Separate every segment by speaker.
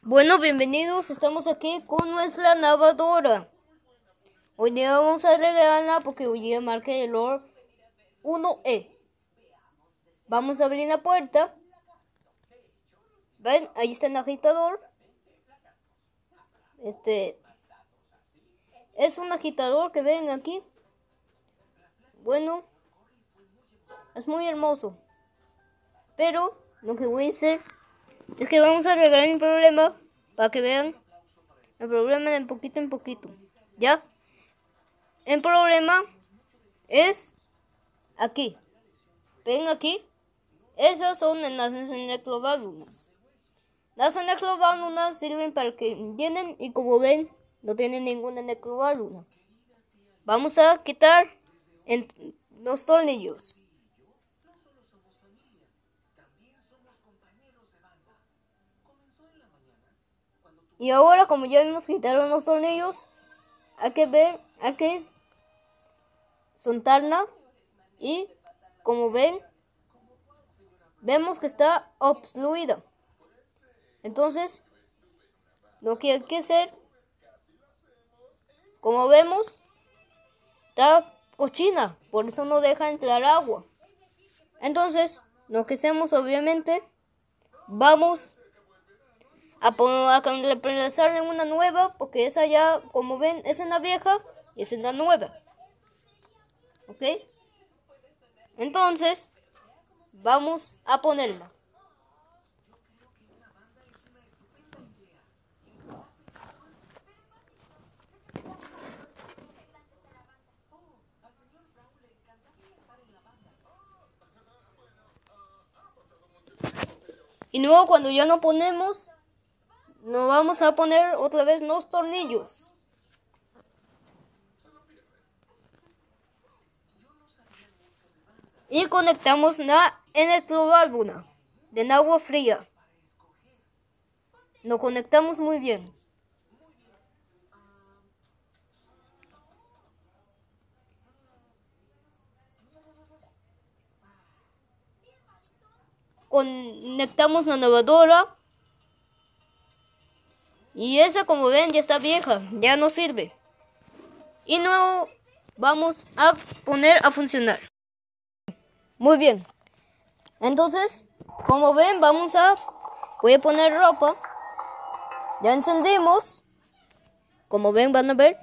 Speaker 1: Bueno, bienvenidos, estamos aquí con nuestra lavadora. Hoy día vamos a arreglarla porque hoy día marca el error 1E. Vamos a abrir la puerta. ¿Ven? Ahí está el agitador. Es un agitador que ven aquí. Bueno, es muy hermoso. Pero lo que voy a hacer es que vamos a arreglar mi problema para que vean el problema de poquito en poquito. ¿Ya? El problema es aquí. ¿Ven aquí? Esas son las electroválvulas. Las electroválvulas sirven para que llenen y como ven no tienen ninguna electroválvula. Vamos a quitar los tornillos. Y ahora como ya hemos quitado los tornillos, hay que soltarla y como ven, vemos que está obstruida. Entonces, lo que hay que hacer, como vemos, está cochina, por eso no deja entrar agua. Entonces, lo que hacemos obviamente, vamos a reemplazarle una nueva, porque esa ya, como ven, es en la vieja y es en la nueva. ¿Ok? Entonces, vamos a ponerla. Y luego cuando ya no ponemos, nos vamos a poner otra vez los tornillos. Y conectamos la electroválvula de agua fría. Lo conectamos muy bien. Conectamos la lavadora. Y esa, como ven, ya está vieja, ya no sirve. Y luego vamos a poner a funcionar. Muy bien. Entonces, como ven, voy a poner ropa. Ya encendimos. Como ven, van a ver.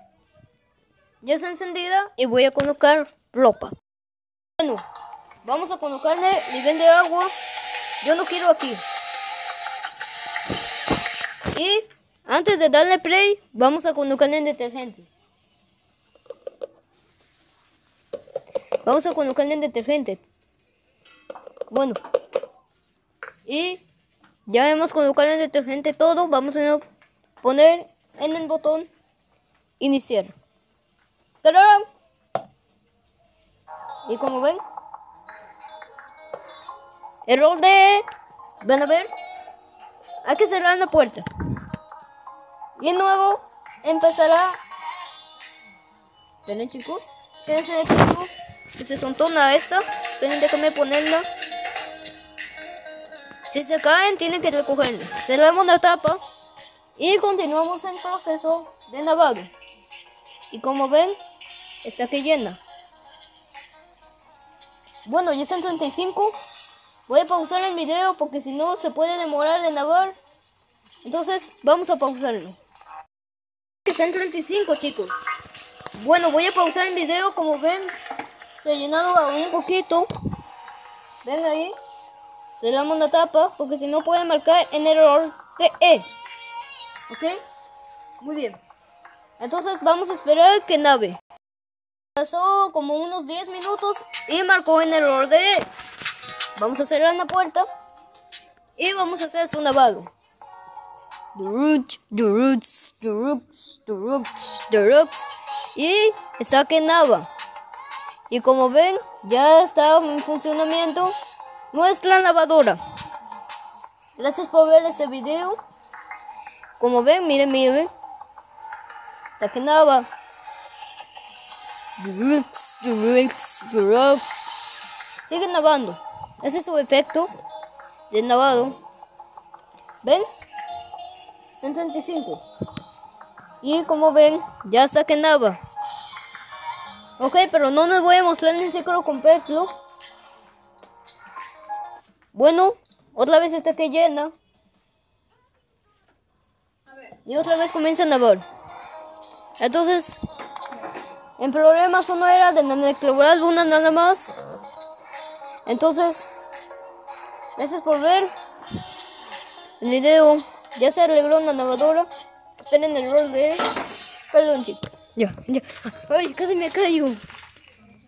Speaker 1: Ya está encendida y voy a colocar ropa. Bueno, vamos a colocarle nivel de agua. Yo no quiero aquí. Y antes de darle play, vamos a colocarle el detergente. Vamos a colocarle el detergente. Bueno. Y ya hemos colocado el detergente todo. Vamos a poner en el botón iniciar. ¡Tarán! Y como ven, error de... ¿Van a ver? Hay que cerrar la puerta. Y luego empezará... ¿Ven, chicos? Quédense de tiempo. Que se sontona esta. Esperen, déjame ponerla. Si se caen, tienen que recogerla. Cerramos la tapa. Y continuamos el proceso de lavado. Y como ven, está que llena. Bueno, ya están 35. Voy a pausar el video porque si no se puede demorar en lavar. Entonces vamos a pausarlo. Están 35, chicos. Bueno, voy a pausar el video. Como ven, se ha llenado un poquito. Ven ahí. Cerramos la tapa porque si no puede marcar en error TE. ¿Ok? Muy bien. Entonces vamos a esperar que nave. Pasó como unos 10 minutos y marcó en error de E. Vamos a cerrar la puerta y vamos a hacer su lavado. Y está que nava. Y como ven, ya está en funcionamiento nuestra lavadora. Gracias por ver este video. Como ven, miren. Está que nava. Sigue lavando. Ese es su efecto de lavado. ¿Ven? 135. Y como ven, ya está que nada. Ok, pero no les voy a mostrar ni siquiera completo. Bueno, otra vez está que llena. Y otra vez comienza a nevar. Entonces, el problema solo era de la luna nada más. Entonces, gracias por ver el video. Ya se arregló la nevadora. Esperen el error de... Perdón, chicos. Ya. Ay, casi me cayó.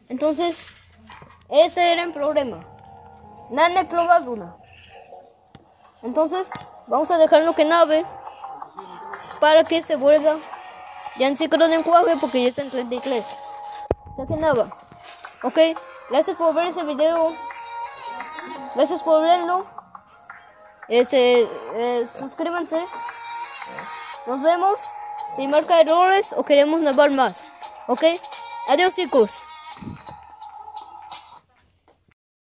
Speaker 1: Entonces, ese era el problema. Nada de luna. Entonces, vamos a dejarlo que nave para que se vuelva ya en ciclo de enjuague porque ya es en 33. Ya que nada. Ok, gracias por ver ese video. Gracias por verlo. Suscríbanse. Nos vemos. Si marca errores o queremos nevar más. Ok, adiós chicos.